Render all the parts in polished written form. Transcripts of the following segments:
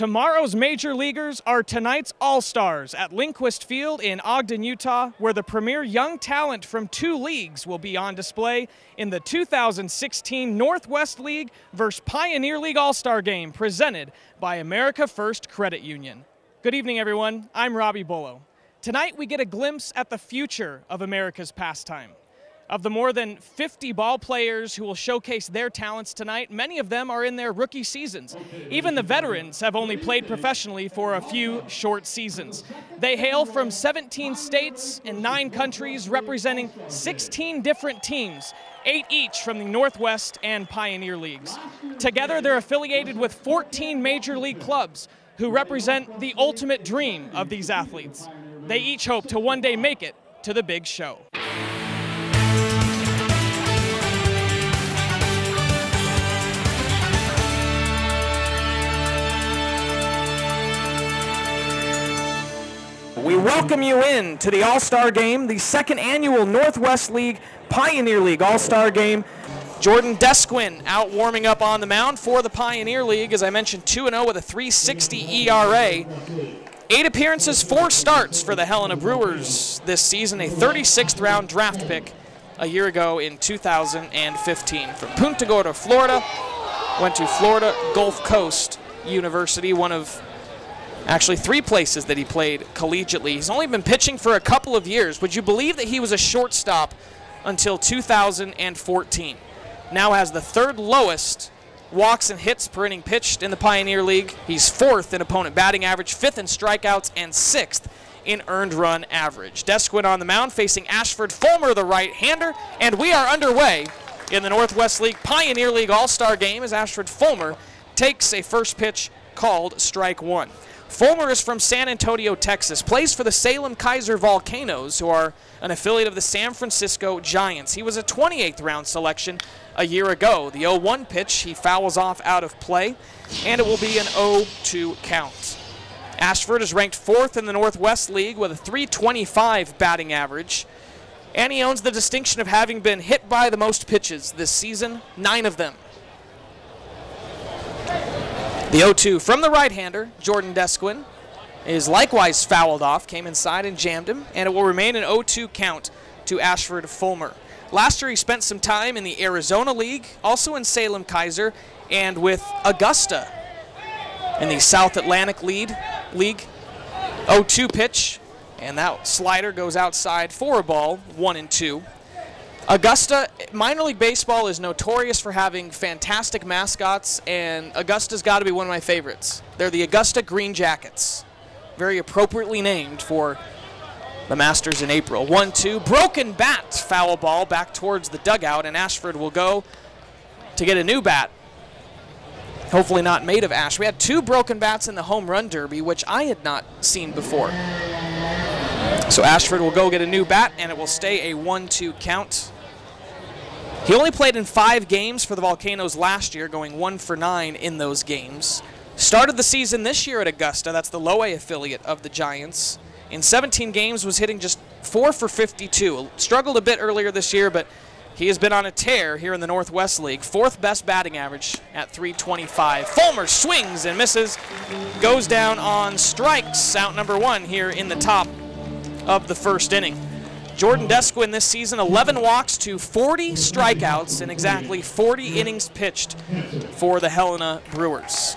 Tomorrow's major leaguers are tonight's All-Stars at Lindquist Field in Ogden, Utah, where the premier young talent from 2 leagues will be on display in the 2016 Northwest League vs. Pioneer League All-Star Game presented by America First Credit Union. Good evening, everyone. I'm Robbie Bullo. Tonight, we get a glimpse at the future of America's pastime. Of the more than 50 ball players who will showcase their talents tonight, many of them are in their rookie seasons. Even the veterans have only played professionally for a few short seasons. They hail from 17 states and 9 countries, representing 16 different teams, 8 each from the Northwest and Pioneer Leagues. Together, they're affiliated with 14 major league clubs who represent the ultimate dream of these athletes. They each hope to one day make it to the big show. We welcome you in to the All-Star Game, the second annual Northwest League Pioneer League All-Star Game. Jordan Desquin out warming up on the mound for the Pioneer League. As I mentioned, 2-0 with a .360 ERA. 8 appearances, 4 starts for the Helena Brewers this season, a 36th round draft pick a year ago in 2015. From Punta Gorda, Florida, went to Florida Gulf Coast University, one of actually 3 places that he played collegiately. He's only been pitching for a couple of years. Would you believe that he was a shortstop until 2014? Now has the 3rd lowest walks and hits per inning pitched in the Pioneer League. He's 4th in opponent batting average, 5th in strikeouts, and 6th in earned run average. Desquin on the mound facing Ashford Fulmer, the right-hander, and we are underway in the Northwest League Pioneer League All-Star Game as Ashford Fulmer takes a first pitch called strike 1. Fulmer is from San Antonio, Texas, plays for the Salem Kaiser Volcanoes, who are an affiliate of the San Francisco Giants. He was a 28th round selection a year ago. The 0-1 pitch, he fouls off out of play, and it will be an 0-2 count. Ashford is ranked 4th in the Northwest League with a .325 batting average, and he owns the distinction of having been hit by the most pitches this season, 9 of them. The 0-2 from the right-hander, Jordan Desquin, is likewise fouled off, came inside and jammed him, and it will remain an 0-2 count to Ashford Fulmer. Last year he spent some time in the Arizona League, also in Salem Kaiser, and with Augusta in the South Atlantic League. 0-2 pitch, and that slider goes outside for a ball, 1-2. Augusta, minor league baseball is notorious for having fantastic mascots, and Augusta's got to be one of my favorites. They're the Augusta Green Jackets, very appropriately named for the Masters in April. 1-2, broken bat, foul ball back towards the dugout, and Ashford will go to get a new bat. Hopefully not made of ash. We had 2 broken bats in the home run derby, which I had not seen before. So Ashford will go get a new bat, and it will stay a 1-2 count. He only played in 5 games for the Volcanoes last year, going 1 for 9 in those games. Started the season this year at Augusta, that's the low-A affiliate of the Giants. In 17 games, was hitting just 4 for 52. Struggled a bit earlier this year, but he has been on a tear here in the Northwest League. 4th best batting average at .325. Fulmer swings and misses, goes down on strikes, out number 1 here in the top of the 1st inning. Jordan Desquin this season, 11 walks to 40 strikeouts in exactly 40 innings pitched for the Helena Brewers.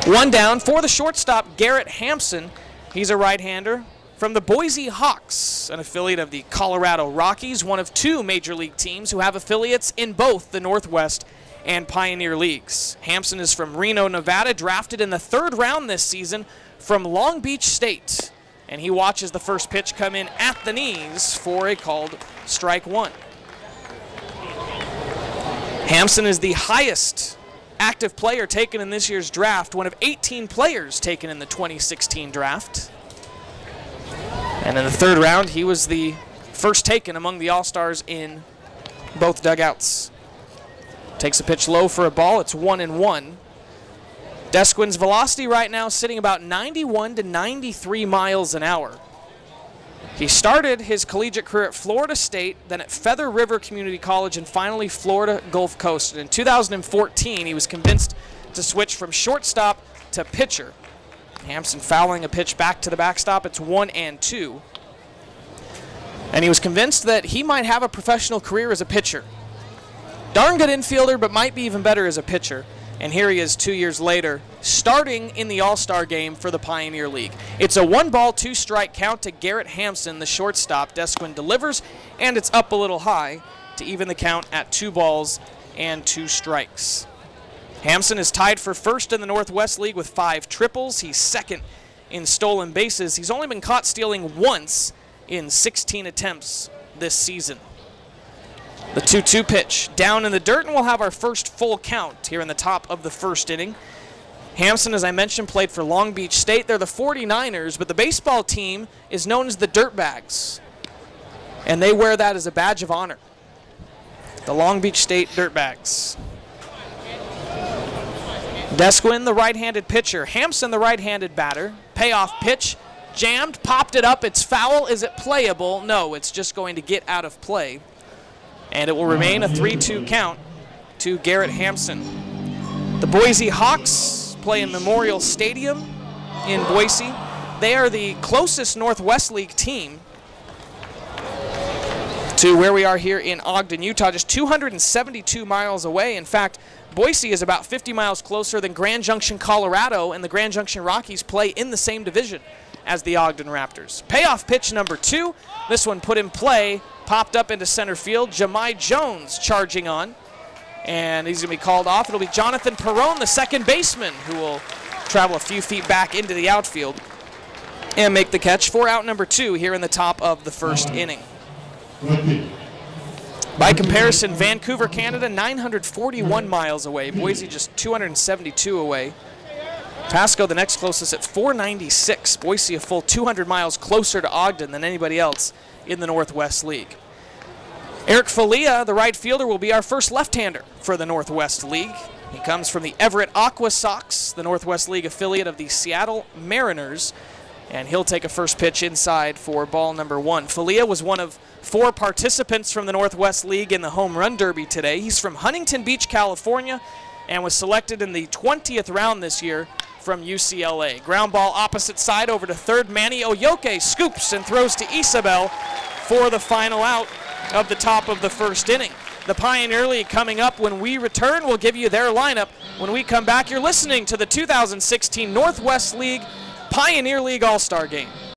1 down for the shortstop, Garrett Hampson. He's a right-hander from the Boise Hawks, an affiliate of the Colorado Rockies, one of 2 major league teams who have affiliates in both the Northwest and Pioneer Leagues. Hampson is from Reno, Nevada, drafted in the 3rd round this season from Long Beach State. And he watches the first pitch come in at the knees for a called strike 1. Hampson is the highest active player taken in this year's draft, one of 18 players taken in the 2016 draft. And in the 3rd round, he was the first taken among the All-Stars in both dugouts. Takes a pitch low for a ball. It's 1-1. Desquin's velocity right now sitting about 91 to 93 miles an hour. He started his collegiate career at Florida State, then at Feather River Community College, and finally Florida Gulf Coast. And in 2014, he was convinced to switch from shortstop to pitcher. Hampson fouling a pitch back to the backstop. It's 1-2. And he was convinced that he might have a professional career as a pitcher. Darn good infielder, but might be even better as a pitcher. And here he is 2 years later, starting in the All-Star game for the Pioneer League. It's a 1-ball, 2-strike count to Garrett Hampson, the shortstop. Desquin delivers, and it's up a little high to even the count at 2 balls and 2 strikes. Hampson is tied for first in the Northwest League with 5 triples. He's second in stolen bases. He's only been caught stealing once in 16 attempts this season. The 2-2 pitch down in the dirt, and we'll have our first full count here in the top of the first inning. Hampson, as I mentioned, played for Long Beach State. They're the 49ers, but the baseball team is known as the Dirtbags, and they wear that as a badge of honor. The Long Beach State Dirtbags. Desquin, the right-handed pitcher. Hampson, the right-handed batter. Payoff pitch. Jammed, popped it up. It's foul. Is it playable? No, it's just going to get out of play. And it will remain a 3-2 count to Garrett Hampson. The Boise Hawks play in Memorial Stadium in Boise. They are the closest Northwest League team to where we are here in Ogden, Utah, just 272 miles away. In fact, Boise is about 50 miles closer than Grand Junction, Colorado, and the Grand Junction Rockies play in the same division as the Ogden Raptors. Payoff pitch number 2. This one put in play, popped up into center field. Jahmai Jones charging on, and he's going to be called off. It'll be Jonathan Perrone, the second baseman, who will travel a few feet back into the outfield and make the catch for out number 2 here in the top of the first inning. By comparison, Vancouver, Canada, 941 miles away. Boise just 272 away. Pasco, the next closest, at 496. Boise a full 200 miles closer to Ogden than anybody else in the Northwest League. Eric Falia, the right fielder, will be our first left-hander for the Northwest League. He comes from the Everett Aqua Sox, the Northwest League affiliate of the Seattle Mariners, and he'll take a first pitch inside for ball number 1. Falia was one of 4 participants from the Northwest League in the Home Run Derby today. He's from Huntington Beach, California, and was selected in the 20th round this year from UCLA. Ground ball opposite side over to third. Manny Oyoke scoops and throws to Isabel for the final out of the top of the first inning. The Pioneer League coming up when we return. We'll give you their lineup. When we come back, you're listening to the 2016 Northwest League Pioneer League All-Star Game.